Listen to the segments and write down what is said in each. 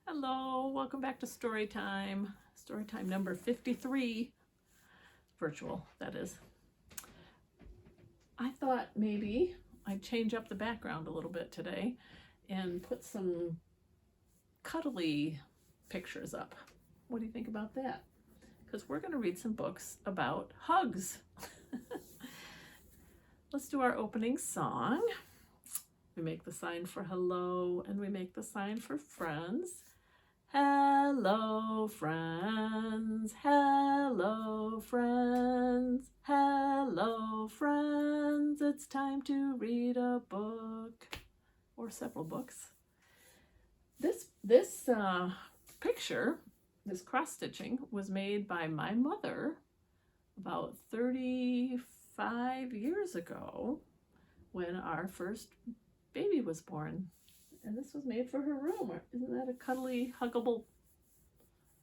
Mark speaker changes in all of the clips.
Speaker 1: Hello, welcome back to story time. Story time number 53, virtual, that is. I thought maybe I'd change up the background a little bit today and put some cuddly pictures up. What do you think about that? Because we're going to read some books about hugs. Let's do our opening song. We make the sign for hello and we make the sign for friends. Hello, friends. Hello, friends. Hello, friends. It's time to read a book or several books. This picture, this cross stitching, was made by my mother about 35 years ago when our first baby was born. And this was made for her room. Isn't that a cuddly, huggable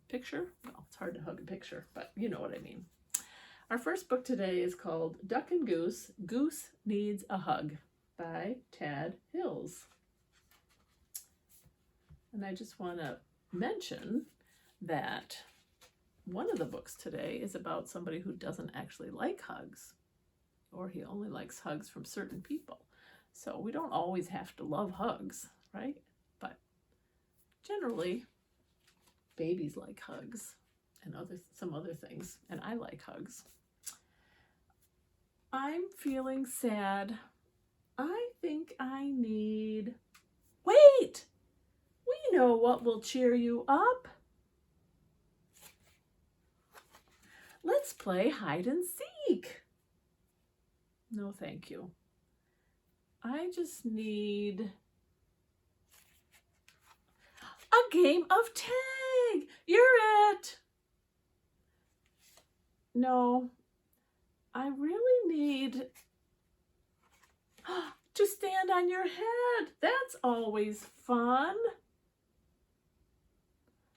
Speaker 1: picture? Well, it's hard to hug a picture, but you know what I mean. Our first book today is called Duck and Goose, Goose Needs a Hug by Tad Hills. And I just want to mention that one of the books today is about somebody who doesn't actually like hugs, or he only likes hugs from certain people. So we don't always have to love hugs, right? But generally, babies like hugs and some other things, and I like hugs. I'm feeling sad. I think I need... Wait! We know what will cheer you up. Let's play hide and seek. No, thank you. I just need a game of tag. You're it. No, I really need to stand on your head. That's always fun.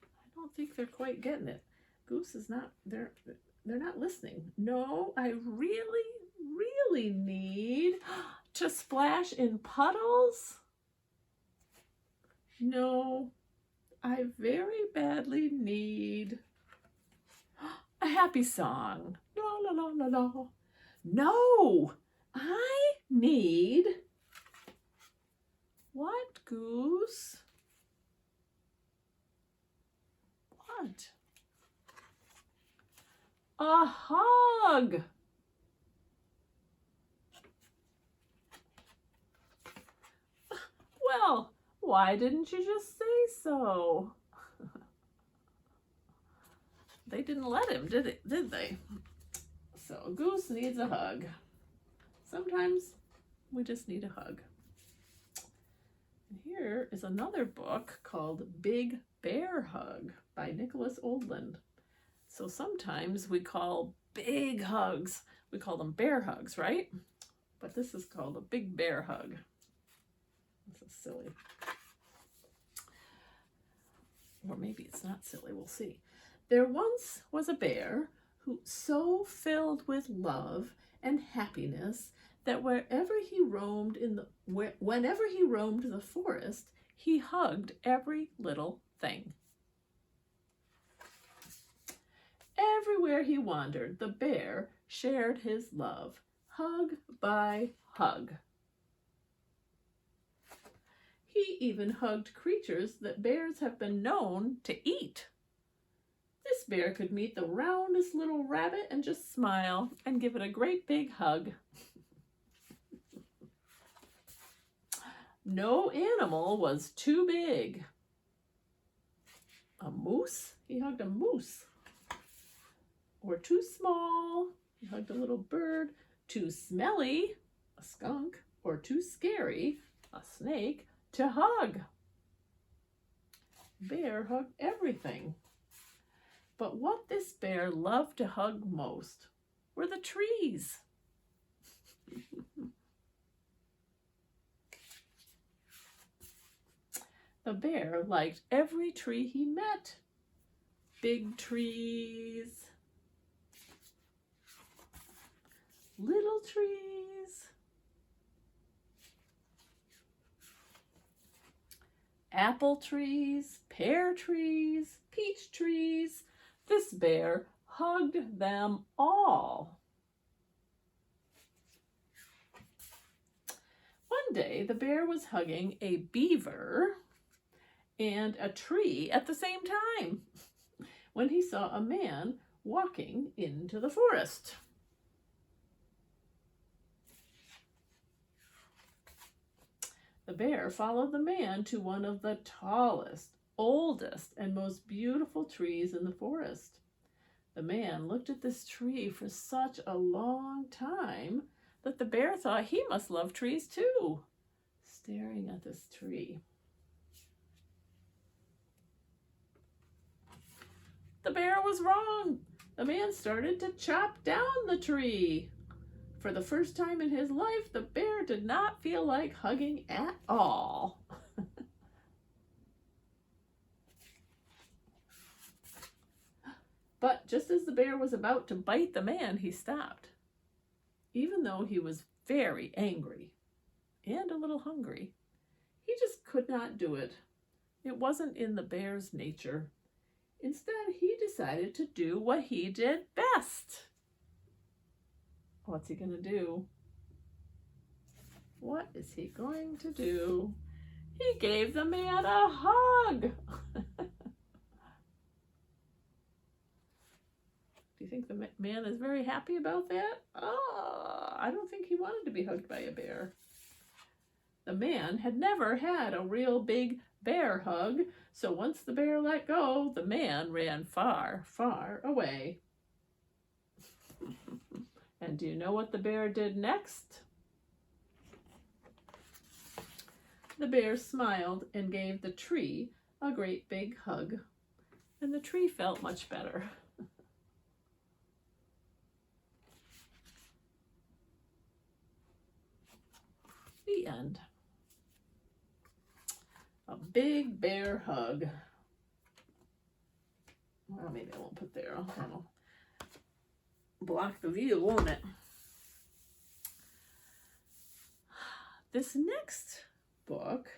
Speaker 1: I don't think they're quite getting it. Goose is not, they're not listening. No, I really need to splash in puddles? No, I very badly need a happy song. La la la la la. No, I need... What, Goose? What? A hug. Well, why didn't you just say so? They didn't let him, did they? So Goose needs a hug. Sometimes we just need a hug. And here is another book called Big Bear Hug by Nicholas Oldland. So sometimes we call big hugs, we call them bear hugs, right? But this is called a big bear hug. This is silly. Or maybe it's not silly, we'll see. There once was a bear who so filled with love and happiness that whenever he roamed the forest, he hugged every little thing. Everywhere he wandered, the bear shared his love, hug by hug. He even hugged creatures that bears have been known to eat. This bear could meet the roundest little rabbit and just smile and give it a great big hug. No animal was too big. A moose? He hugged a moose. Or too small? He hugged a little bird. Too smelly? A skunk. Or too scary? A snake. To hug. Bear hugged everything. But what this bear loved to hug most were the trees. The bear liked every tree he met. Big trees, little trees, apple trees, pear trees, peach trees. This bear hugged them all. One day, the bear was hugging a beaver and a tree at the same time when he saw a man walking into the forest. The bear followed the man to one of the tallest, oldest, and most beautiful trees in the forest. The man looked at this tree for such a long time that the bear thought he must love trees too, staring at this tree. The bear was wrong. The man started to chop down the tree. For the first time in his life, the bear did not feel like hugging at all. But just as the bear was about to bite the man, he stopped. Even though he was very angry and a little hungry, he just could not do it. It wasn't in the bear's nature. Instead, he decided to do what he did best. What's he going to do? What is he going to do? He gave the man a hug. Do you think the man is very happy about that? Oh, I don't think he wanted to be hugged by a bear. The man had never had a real big bear hug, so once the bear let go, the man ran far, far away. And do you know what the bear did next? The bear smiled and gave the tree a great big hug, and the tree felt much better. The end. A big bear hug. Well, maybe I won't put there. I'll block the view, won't it? This next book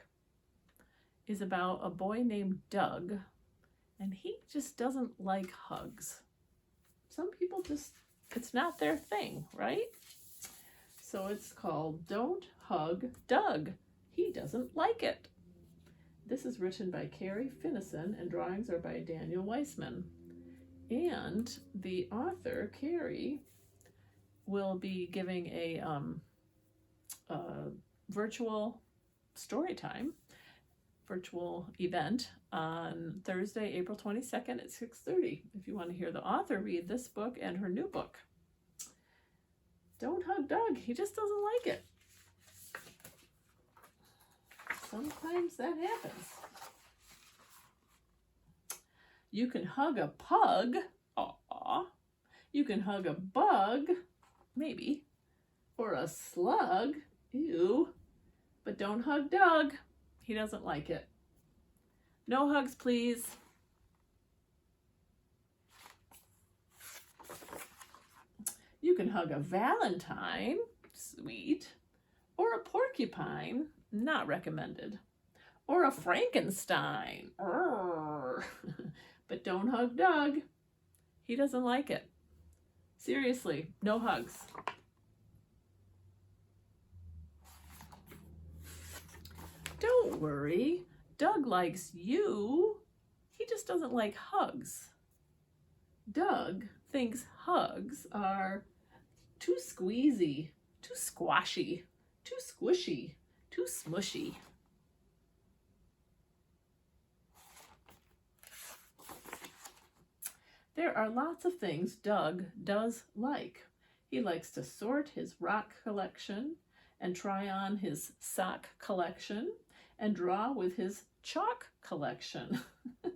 Speaker 1: is about a boy named Doug, and he just doesn't like hugs. Some people just, it's not their thing, right? So it's called Don't Hug Doug. He doesn't like it. This is written by Carrie Finnison and drawings are by Daniel Weissman. And the author, Carrie, will be giving a virtual story time, virtual event on Thursday, April 22nd at 6:30. If you want to hear the author read this book and her new book. Don't hug Doug. He just doesn't like it. Sometimes that happens. You can hug a pug. Aw. You can hug a bug. Maybe. Or a slug. Ew. But don't hug Doug. He doesn't like it. No hugs, please. You can hug a valentine. Sweet. Or a porcupine. Not recommended. Or a Frankenstein. But don't hug Doug. He doesn't like it. Seriously, no hugs. Don't worry. Doug likes you. He just doesn't like hugs. Doug thinks hugs are too squeezy, too squashy, too squishy, too smushy. There are lots of things Doug does like. He likes to sort his rock collection and try on his sock collection and draw with his chalk collection. It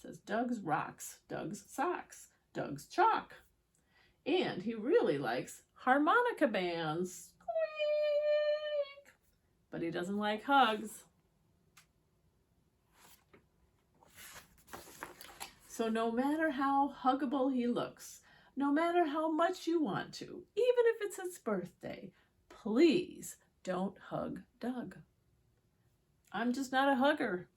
Speaker 1: says Doug's rocks, Doug's socks, Doug's chalk. And he really likes harmonica bands. Squeak! But he doesn't like hugs. So no matter how huggable he looks, no matter how much you want to, even if it's his birthday, please don't hug Doug. I'm just not a hugger.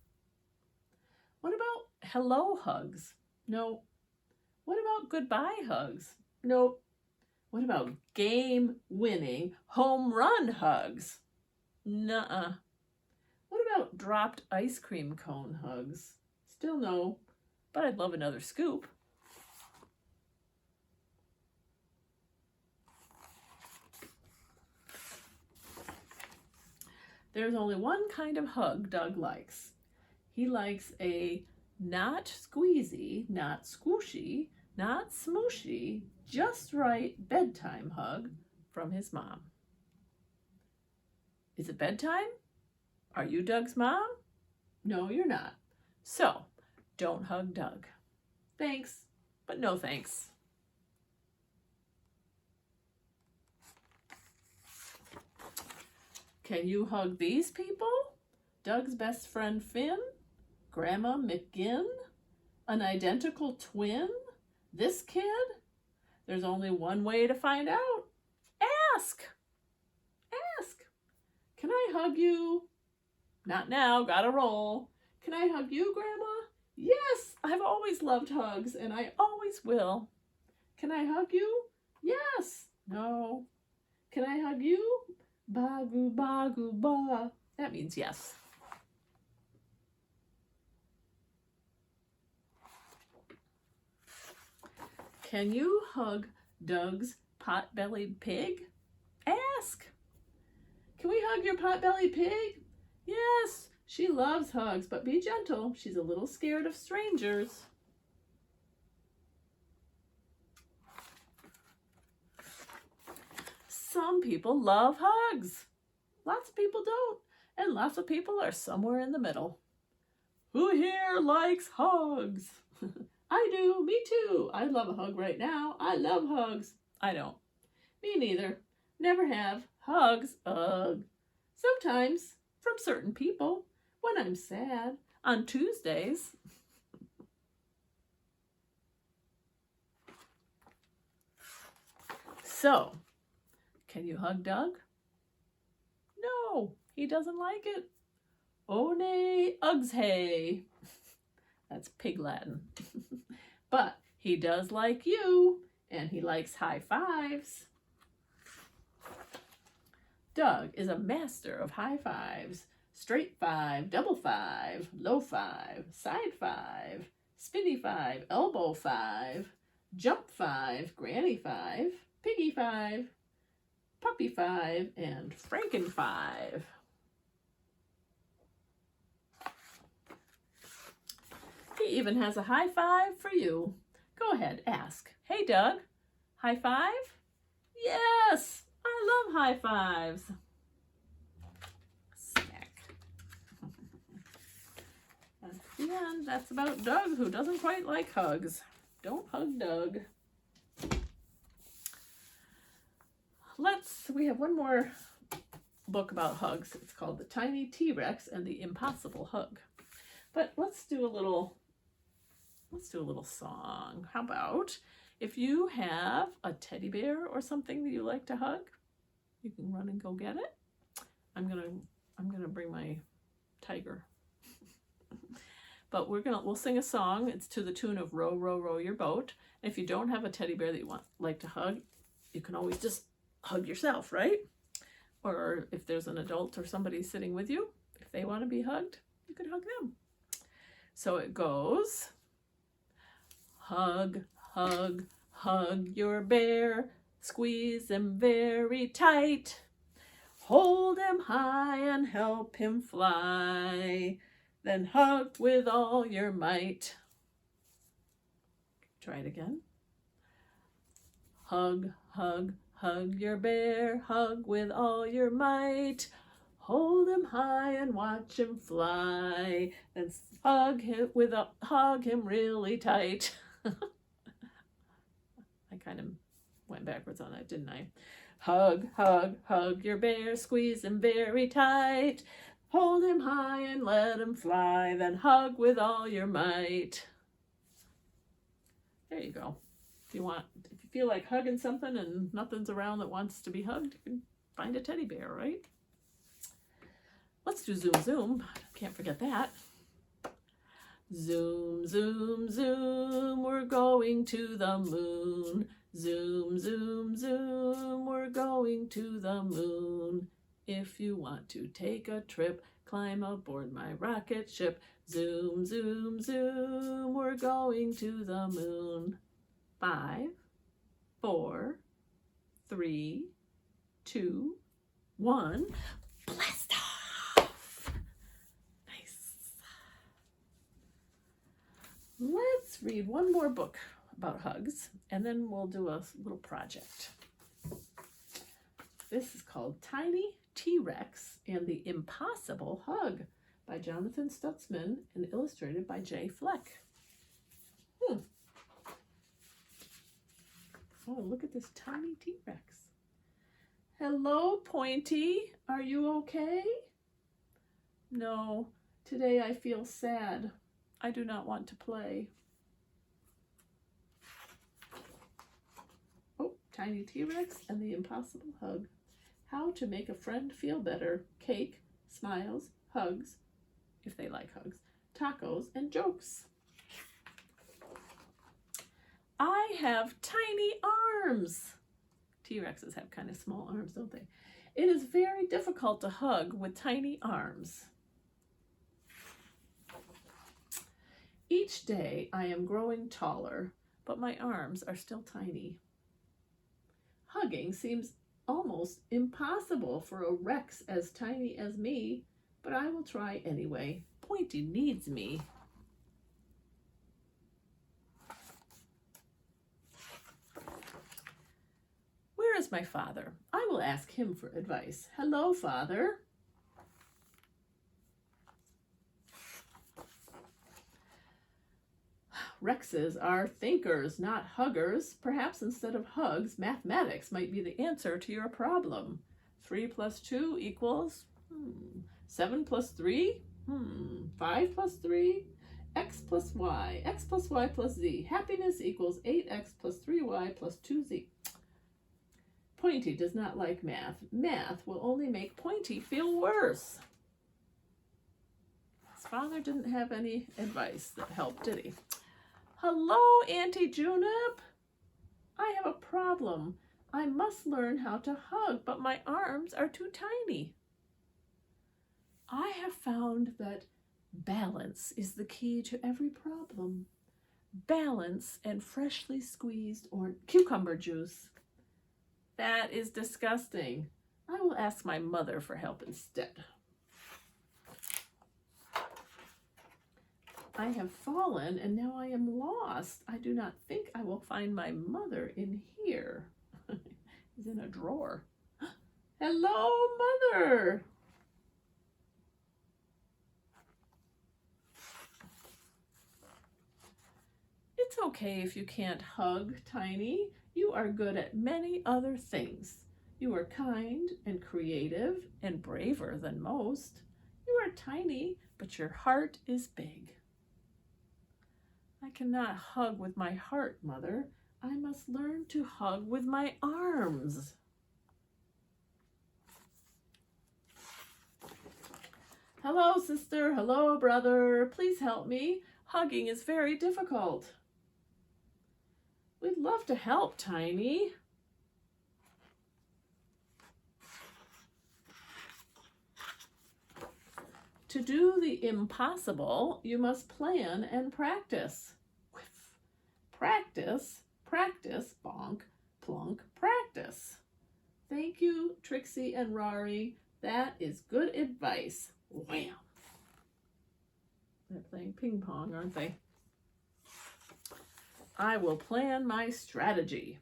Speaker 1: hello hugs? No. What about goodbye hugs? Nope. What about game-winning home run hugs? Nuh-uh. What about dropped ice cream cone hugs? Still no, but I'd love another scoop. There's only one kind of hug Doug likes. He likes a not squeezy, not squishy, not smooshy, just right bedtime hug from his mom. Is it bedtime? Are you Doug's mom? No, you're not. So, don't hug Doug. Thanks, but no thanks. Can you hug these people? Doug's best friend Finn? Grandma McGinn? An identical twin? This kid? There's only one way to find out. Ask! Ask! Can I hug you? Not now, gotta roll. Can I hug you, Grandma? Yes, I've always loved hugs, and I always will. Can I hug you? Yes. No. Can I hug you? Ba-goo, ba-goo, ba. That means yes. Can you hug Doug's pot-bellied pig? Ask. Can we hug your pot-bellied pig? Yes, she loves hugs, but be gentle. She's a little scared of strangers. Some people love hugs. Lots of people don't, and lots of people are somewhere in the middle. Who here likes hugs? I do, me too. I love a hug right now. I love hugs. I don't. Me neither. Never have. Hugs, ugh. Sometimes, from certain people, when I'm sad, on Tuesdays. So, can you hug Doug? No, he doesn't like it. Oh nay, ugs hey. That's pig Latin. But he does like you, and he likes high fives. Doug is a master of high fives. Straight five, double five, low five, side five, spinny five, elbow five, jump five, granny five, piggy five, puppy five, and Franken five. He even has a high five for you. Go ahead, ask. Hey, Doug, high five? Yes, I love high fives. Snack. That's the end. That's about Doug, who doesn't quite like hugs. Don't hug Doug. We have one more book about hugs. It's called The Tiny TRex and the Impossible Hug. But let's do a little song. How about if you have a teddy bear or something that you like to hug, you can run and go get it. I'm gonna bring my tiger. But we'll sing a song. It's to the tune of Row, Row, Row Your Boat. And if you don't have a teddy bear that you like to hug, you can always just hug yourself, right? Or if there's an adult or somebody sitting with you, if they want to be hugged, you can hug them. So it goes, hug, hug, hug your bear, squeeze him very tight, hold him high and help him fly, then hug with all your might. Try it again. Hug, hug, hug your bear, hug with all your might, hold him high and watch him fly, then hug him really tight. I kind of went backwards on that, didn't I? Hug, hug, hug your bear, squeeze him very tight, hold him high and let him fly, then hug with all your might. There you go. If you feel like hugging something and nothing's around that wants to be hugged, you can find a teddy bear, right? Let's do Zoom Zoom. Can't forget that. Zoom, zoom, zoom, we're going to the moon. Zoom, zoom, zoom, we're going to the moon. If you want to take a trip, climb aboard my rocket ship. Zoom, zoom, zoom, we're going to the moon. 5, 4, 3, 2, 1. Blast off! Nice. Let's read one more book about hugs, and then we'll do a little project. This is called Tiny TRex and the Impossible Hug by Jonathan Stutzman and illustrated by Jay Fleck. Oh, look at this tiny T-Rex. Hello, Pointy. Are you okay? No, today I feel sad. I do not want to play. Oh, Tiny T-Rex and the Impossible Hug. How to make a friend feel better. Cake, smiles, hugs, if they like hugs, tacos, and jokes. I have tiny arms. T-Rexes have kind of small arms, don't they? It is very difficult to hug with tiny arms. Each day I am growing taller, but my arms are still tiny. Hugging seems almost impossible for a Rex as tiny as me, but I will try anyway. Pointy needs me. Where is my father? I will ask him for advice. Hello, Father. Rexes are thinkers, not huggers. Perhaps instead of hugs, mathematics might be the answer to your problem. 3 plus 2 equals 7 plus 3, 5 plus 3, x plus y plus z. Happiness equals 8x plus 3y plus 2z. Pointy does not like math. Math will only make Pointy feel worse. His father didn't have any advice that helped, did he? Hello, Auntie Junip. I have a problem. I must learn how to hug, but my arms are too tiny. I have found that balance is the key to every problem. Balance and freshly squeezed or cucumber juice. That is disgusting. I will ask my mother for help instead. I have fallen and now I am lost. I do not think I will find my mother in here. He's in a drawer. Hello, Mother. It's okay if you can't hug, Tiny. You are good at many other things. You are kind and creative and braver than most. You are tiny, but your heart is big. I cannot hug with my heart, Mother. I must learn to hug with my arms. Hello, sister. Hello, brother. Please help me. Hugging is very difficult. We'd love to help, Tiny. To do the impossible, you must plan and practice. Whiff. Practice, practice, bonk, plunk, practice. Thank you, Trixie and Rari. That is good advice. Wham! They're playing ping pong, aren't they? I will plan my strategy.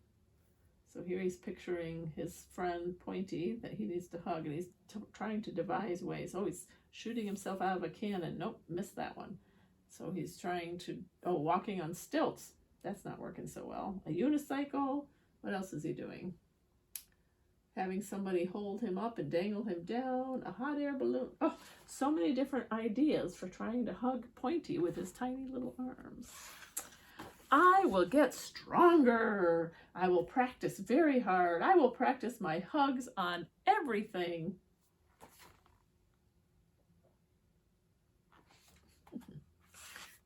Speaker 1: So here he's picturing his friend Pointy that he needs to hug, and he's trying to devise ways. Oh, he's shooting himself out of a cannon. Nope, missed that one. So he's trying to, walking on stilts. That's not working so well. A unicycle. What else is he doing? Having somebody hold him up and dangle him down. A hot air balloon. Oh, so many different ideas for trying to hug Pointy with his tiny little arms. I will get stronger. I will practice very hard. I will practice my hugs on everything.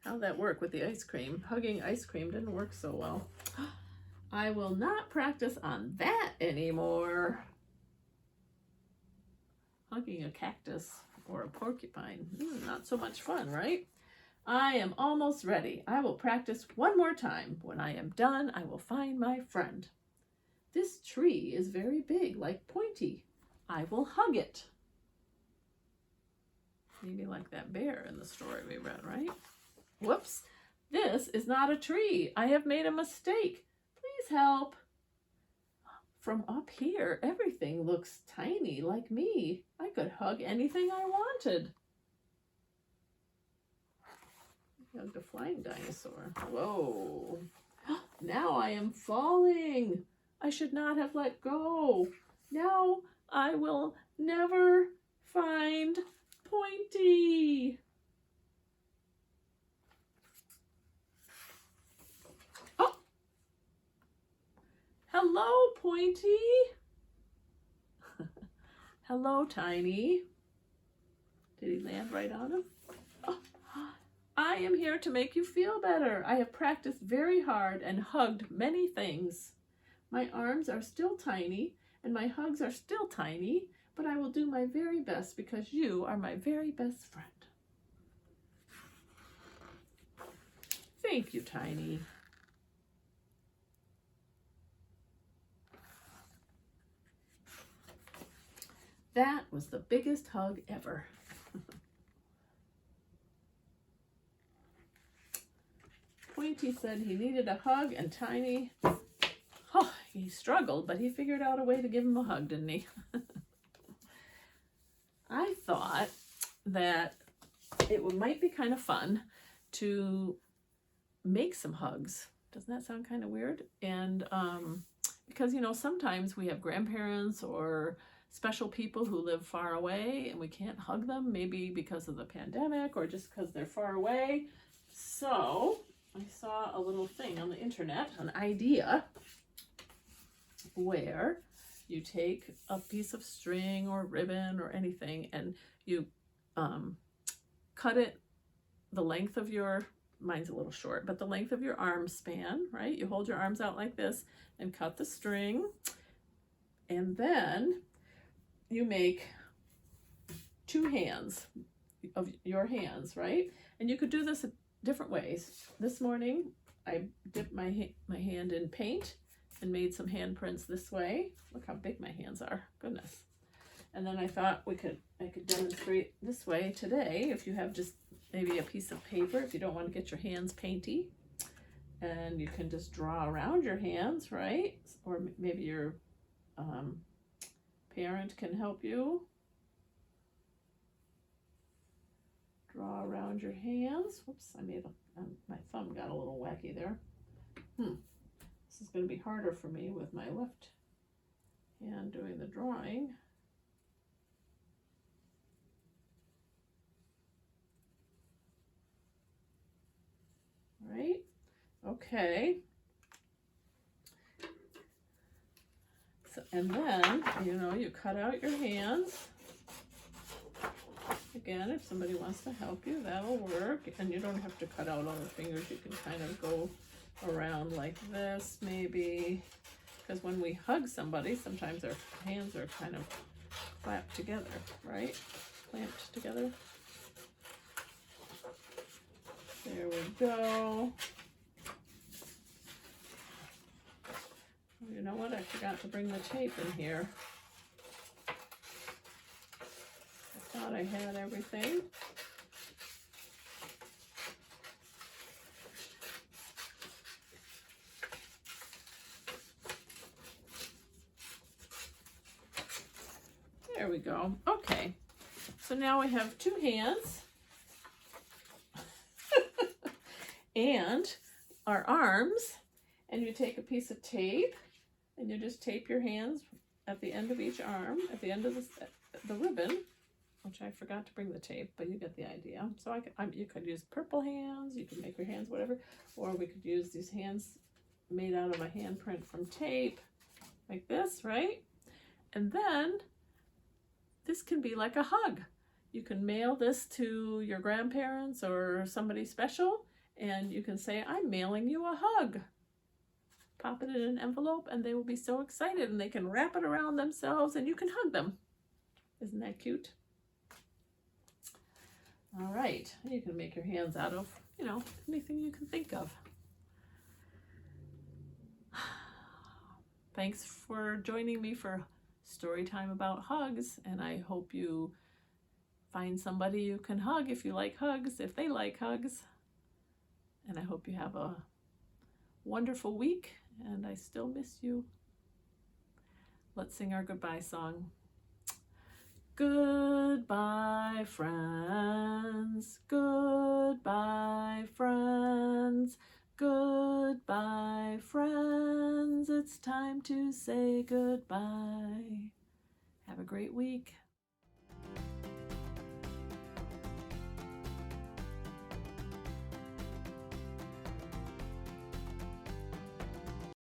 Speaker 1: How'd that work with the ice cream? Hugging ice cream didn't work so well. I will not practice on that anymore. Hugging a cactus or a porcupine, not so much fun, right? I am almost ready. I will practice one more time. When I am done, I will find my friend. This tree is very big, like Pointy. I will hug it. Maybe like that bear in the story we read, right? Whoops, this is not a tree. I have made a mistake. Please help. From up here, everything looks tiny like me. I could hug anything I wanted. I hugged a flying dinosaur. Whoa. Now I am falling. I should not have let go. Now I will never find Pointy. Oh! Hello, Pointy. Hello, Tiny. Did he land right on him? Oh. I am here to make you feel better. I have practiced very hard and hugged many things. My arms are still tiny and my hugs are still tiny, but I will do my very best because you are my very best friend. Thank you, Tiny. That was the biggest hug ever. Pointy said he needed a hug, and Tiny, oh, he struggled, but he figured out a way to give him a hug, didn't he? I thought that it might be kind of fun to make some hugs. Doesn't that sound kind of weird? And because, you know, sometimes we have grandparents or special people who live far away and we can't hug them, maybe because of the pandemic or just because they're far away. So I saw a little thing on the internet, an idea, where you take a piece of string or ribbon or anything and you cut it the length of your, mine's a little short, but the length of your arm span, right? You hold your arms out like this and cut the string, and then you make two hands of your hands, right? And you could do this different ways. This morning I dipped my hand in paint and made some handprints this way. Look how big my hands are, goodness. And then I thought I could demonstrate this way today if you have just maybe a piece of paper, if you don't want to get your hands painty, and you can just draw around your hands, right? Or maybe your parent can help you draw around your hands. Whoops, I made my thumb got a little wacky there. This is going to be harder for me with my left hand doing the drawing. Right? Okay. So, and then, you know, you cut out your hands. Again, if somebody wants to help you, that'll work. And you don't have to cut out all the fingers. You can kind of go around like this, maybe. Because when we hug somebody, sometimes our hands are kind of clamped together, right? Clamped together. There we go. You know what? I forgot to bring the tape in here. I thought I had everything. There we go. Okay. So now we have two hands. And our arms, and you take a piece of tape and you just tape your hands at the end of each arm, at the end of the ribbon, which I forgot to bring the tape, but you get the idea. So you could use purple hands, you could make your hands whatever, or we could use these hands made out of a handprint from tape, like this, right? And then this can be like a hug. You can mail this to your grandparents or somebody special, And you can say, I'm mailing you a hug. Pop it in an envelope and they will be so excited, and they can wrap it around themselves and you can hug them. Isn't that cute? All right, you can make your hands out of, anything you can think of. Thanks for joining me for story time about hugs, and I hope you find somebody you can hug if you like hugs, if they like hugs. And I hope you have a wonderful week, and I still miss you. Let's sing our goodbye song. Goodbye, friends. Goodbye, friends. Goodbye, friends. It's time to say goodbye. Have a great week.